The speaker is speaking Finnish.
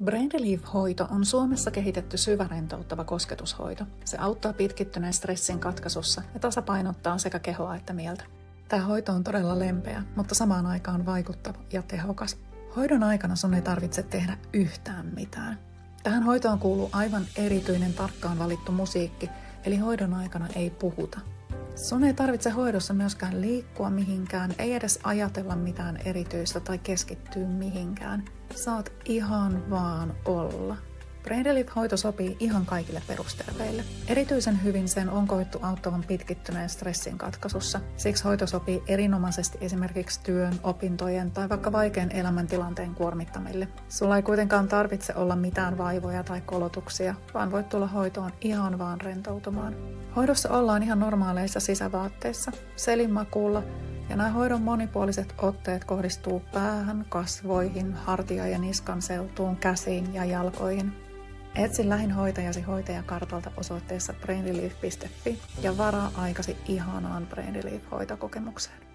Brain Relief-hoito on Suomessa kehitetty syvärentouttava kosketushoito. Se auttaa pitkittyneen stressin katkaisussa ja tasapainottaa sekä kehoa että mieltä. Tämä hoito on todella lempeä, mutta samaan aikaan vaikuttava ja tehokas. Hoidon aikana sun ei tarvitse tehdä yhtään mitään. Tähän hoitoon kuuluu aivan erityinen tarkkaan valittu musiikki, eli hoidon aikana ei puhuta. Sun ei tarvitse hoidossa myöskään liikkua mihinkään, ei edes ajatella mitään erityistä tai keskittyä mihinkään. Saat ihan vaan olla. Brain Relief-hoito sopii ihan kaikille perusterveille. Erityisen hyvin sen on koettu auttavan pitkittyneen stressin katkaisussa. Siksi hoito sopii erinomaisesti esimerkiksi työn, opintojen tai vaikka vaikean elämäntilanteen kuormittamille. Sulla ei kuitenkaan tarvitse olla mitään vaivoja tai kolotuksia, vaan voit tulla hoitoon ihan vaan rentoutumaan. Hoidossa ollaan ihan normaaleissa sisävaatteissa, selinmakuulla, ja nämä hoidon monipuoliset otteet kohdistuu päähän, kasvoihin, hartia- ja niskan seutuun, käsiin ja jalkoihin. Etsi lähin hoitajasi hoitajakartalta osoitteessa brainrelief.fi ja varaa aikasi ihanaan Brain Relief-hoitokokemukseen.